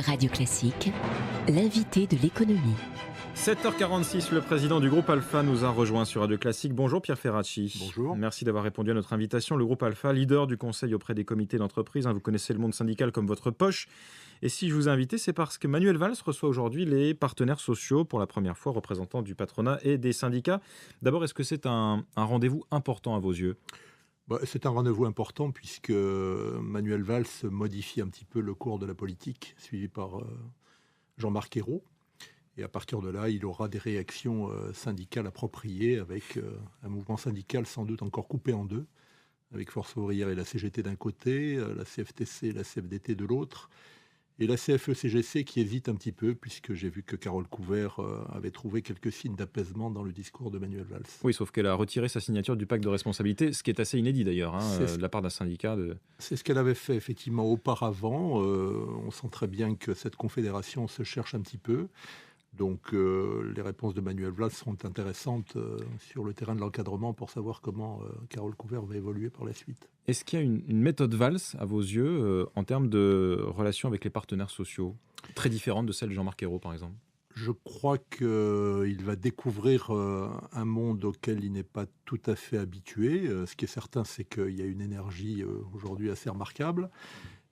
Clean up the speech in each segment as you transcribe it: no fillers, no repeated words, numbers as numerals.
Radio Classique, l'invité de l'économie. 7h46, le président du groupe Alpha nous a rejoint sur Radio Classique. Bonjour Pierre Ferracci. Bonjour. Merci d'avoir répondu à notre invitation. Le groupe Alpha, leader du conseil auprès des comités d'entreprise. Vous connaissez le monde syndical comme votre poche. Et si je vous ai invité, c'est parce que Manuel Valls reçoit aujourd'hui les partenaires sociaux pour la première fois, représentants du patronat et des syndicats. D'abord, est-ce que c'est un rendez-vous important à vos yeux ? C'est un rendez-vous important puisque Manuel Valls modifie un petit peu le cours de la politique, suivi par Jean-Marc Ayrault. Et à partir de là, il aura des réactions syndicales appropriées avec un mouvement syndical sans doute encore coupé en deux, avec Force ouvrière et la CGT d'un côté, la CFTC et la CFDT de l'autre, et la CFE-CGC qui hésite un petit peu, puisque j'ai vu que Carole Couvert avait trouvé quelques signes d'apaisement dans le discours de Manuel Valls. Oui, sauf qu'elle a retiré sa signature du pacte de responsabilité, ce qui est assez inédit d'ailleurs, de la part d'un syndicat. C'est ce qu'elle avait fait effectivement auparavant. On sent très bien que cette confédération se cherche un petit peu. Donc les réponses de Manuel Valls sont intéressantes sur le terrain de l'encadrement pour savoir comment Carole Couvert va évoluer par la suite. Est-ce qu'il y a une méthode Valls, à vos yeux, en termes de relation avec les partenaires sociaux, très différente de celle de Jean-Marc Ayrault, par exemple ? Je crois qu'il va découvrir un monde auquel il n'est pas tout à fait habitué. Ce qui est certain, c'est qu'il y a une énergie aujourd'hui assez remarquable.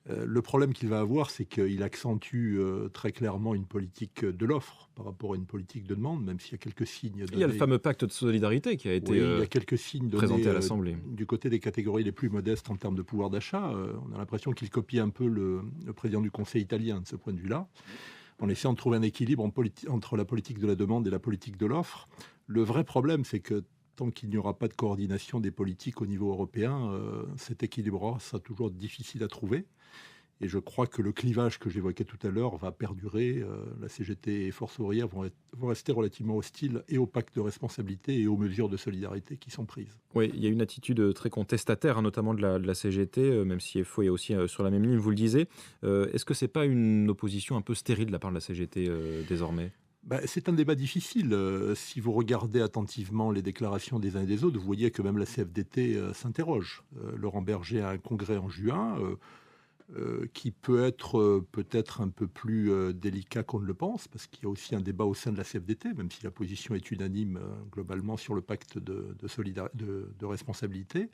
Le problème qu'il va avoir, c'est qu'il accentue très clairement une politique de l'offre par rapport à une politique de demande, même s'il y a quelques signes donnés. Il y a le fameux pacte de solidarité qui a été il y a quelques signes présenté à l'Assemblée. Du côté des catégories les plus modestes en termes de pouvoir d'achat. On a l'impression qu'il copie un peu le président du Conseil italien de ce point de vue-là, en essayant de trouver un équilibre entre la politique de la demande et la politique de l'offre. Le vrai problème, c'est que tant qu'il n'y aura pas de coordination des politiques au niveau européen, cet équilibre sera toujours difficile à trouver. Et je crois que le clivage que j'évoquais tout à l'heure va perdurer. La CGT et Force ouvrière vont rester relativement hostiles et au pacte de responsabilité et aux mesures de solidarité qui sont prises. Oui, il y a une attitude très contestataire, notamment de la CGT, même si FO est aussi sur la même ligne, vous le disiez. Est-ce que ce n'est pas une opposition un peu stérile de la part de la CGT désormais ? C'est un débat difficile. Si vous regardez attentivement les déclarations des uns et des autres, vous voyez que même la CFDT s'interroge. Laurent Berger a un congrès en juin qui peut être peut-être un peu plus délicat qu'on ne le pense, parce qu'il y a aussi un débat au sein de la CFDT, même si la position est unanime globalement sur le pacte de responsabilité.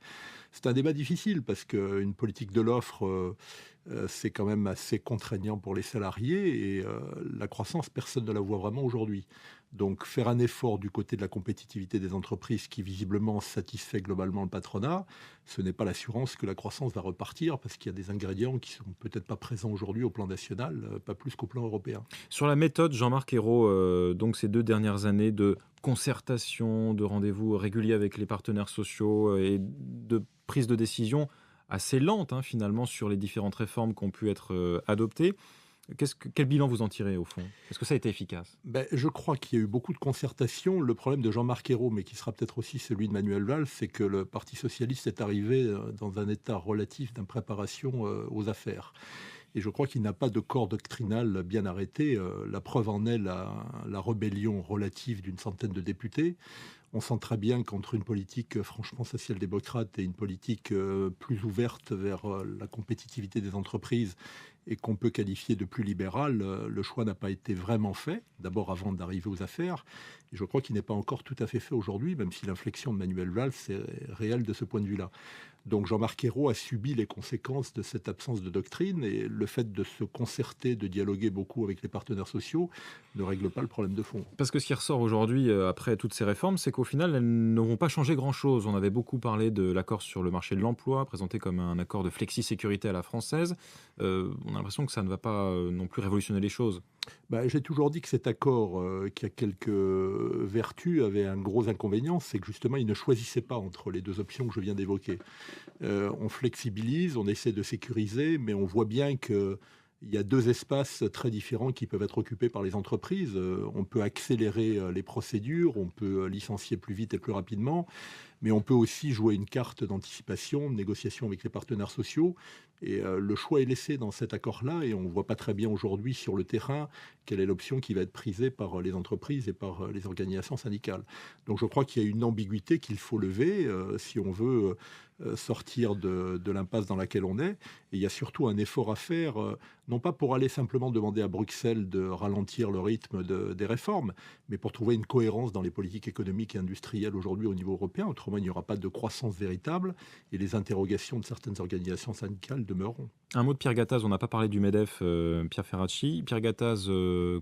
C'est un débat difficile, parce qu'une politique de l'offre, c'est quand même assez contraignant pour les salariés, et la croissance, personne ne la voit vraiment aujourd'hui. Donc faire un effort du côté de la compétitivité des entreprises qui visiblement satisfait globalement le patronat, ce n'est pas l'assurance que la croissance va repartir, parce qu'il y a des ingrédients qui ne sont peut-être pas présents aujourd'hui au plan national, pas plus qu'au plan européen. Sur la méthode, Jean-Marc Ayrault, donc ces 2 dernières années de concertation, de rendez-vous réguliers avec les partenaires sociaux et de prise de décision assez lente finalement sur les différentes réformes qui ont pu être adoptées. Quel bilan vous en tirez au fond ? Est-ce que ça a été efficace ? Je crois qu'il y a eu beaucoup de concertation. Le problème de Jean-Marc Ayrault, mais qui sera peut-être aussi celui de Manuel Valls, c'est que le Parti socialiste est arrivé dans un état relatif d'impréparation aux affaires. Et je crois qu'il n'a pas de corps doctrinal bien arrêté. La preuve en est la rébellion relative d'une centaine de députés. On sent très bien qu'entre une politique franchement social-démocrate et une politique plus ouverte vers la compétitivité des entreprises et qu'on peut qualifier de plus libérale, le choix n'a pas été vraiment fait, d'abord avant d'arriver aux affaires. Et je crois qu'il n'est pas encore tout à fait fait aujourd'hui, même si l'inflexion de Manuel Valls est réelle de ce point de vue-là. Donc Jean-Marc Ayrault a subi les conséquences de cette absence de doctrine, et le fait de se concerter, de dialoguer beaucoup avec les partenaires sociaux ne règle pas le problème de fond. Parce que ce qui ressort aujourd'hui, après toutes ces réformes, c'est qu'au final, elles n'auront pas changé grand-chose. On avait beaucoup parlé de l'accord sur le marché de l'emploi, présenté comme un accord de flexi-sécurité à la française. On a l'impression que ça ne va pas non plus révolutionner les choses. J'ai toujours dit que cet accord, qui a quelques vertus, avait un gros inconvénient, c'est que justement, il ne choisissait pas entre les deux options que je viens d'évoquer. On flexibilise, on essaie de sécuriser, mais on voit bien qu'il y a 2 espaces très différents qui peuvent être occupés par les entreprises. On peut accélérer les procédures, on peut licencier plus vite et plus rapidement. Mais on peut aussi jouer une carte d'anticipation, de négociation avec les partenaires sociaux. Et le choix est laissé dans cet accord-là, et on ne voit pas très bien aujourd'hui sur le terrain quelle est l'option qui va être prisée par les entreprises et par les organisations syndicales. Donc je crois qu'il y a une ambiguïté qu'il faut lever si on veut sortir de l'impasse dans laquelle on est. Et il y a surtout un effort à faire, non pas pour aller simplement demander à Bruxelles de ralentir le rythme des réformes, mais pour trouver une cohérence dans les politiques économiques et industrielles aujourd'hui au niveau européen. Autrement, il n'y aura pas de croissance véritable et les interrogations de certaines organisations syndicales demeureront. Un mot de Pierre Gattaz, on n'a pas parlé du MEDEF, Pierre Ferracci. Pierre Gattaz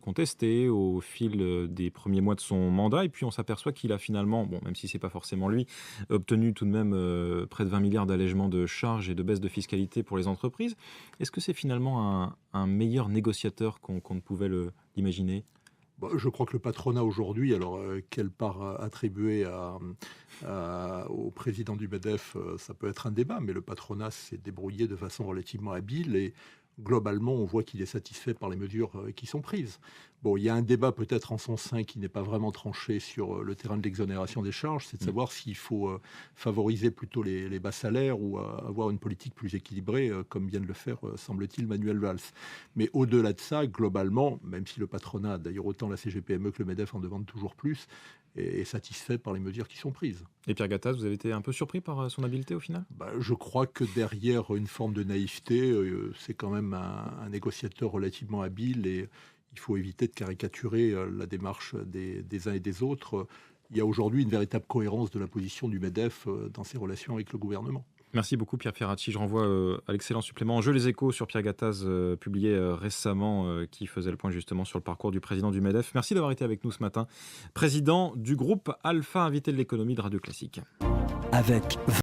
contesté au fil des premiers mois de son mandat, et puis on s'aperçoit qu'il a finalement, bon, même si ce n'est pas forcément lui, obtenu tout de même près de 20 milliards d'allègements de charges et de baisse de fiscalité pour les entreprises. Est-ce que c'est finalement un meilleur négociateur qu'on ne pouvait l'imaginer ? Je crois que le patronat aujourd'hui, alors quelle part attribuer au président du MEDEF, ça peut être un débat, mais le patronat s'est débrouillé de façon relativement habile et globalement, on voit qu'il est satisfait par les mesures qui sont prises. Bon, il y a un débat peut-être en son sein qui n'est pas vraiment tranché sur le terrain de l'exonération des charges, c'est de savoir s'il faut favoriser plutôt les bas salaires ou avoir une politique plus équilibrée, comme vient de le faire, semble-t-il, Manuel Valls. Mais au-delà de ça, globalement, même si le patronat, d'ailleurs autant la CGPME que le MEDEF en demandent toujours plus, est satisfait par les mesures qui sont prises. Et Pierre Gattaz, vous avez été un peu surpris par son habileté au final ? Je crois que derrière une forme de naïveté, c'est quand même un négociateur relativement habile et il faut éviter de caricaturer la démarche des uns et des autres. Il y a aujourd'hui une véritable cohérence de la position du MEDEF dans ses relations avec le gouvernement. Merci beaucoup Pierre Ferracci. Je renvoie à l'excellent supplément En jeu les échos sur Pierre Gattaz, publié récemment, qui faisait le point justement sur le parcours du président du MEDEF. Merci d'avoir été avec nous ce matin. Président du groupe Alpha, invité de l'économie de Radio Classique. Avec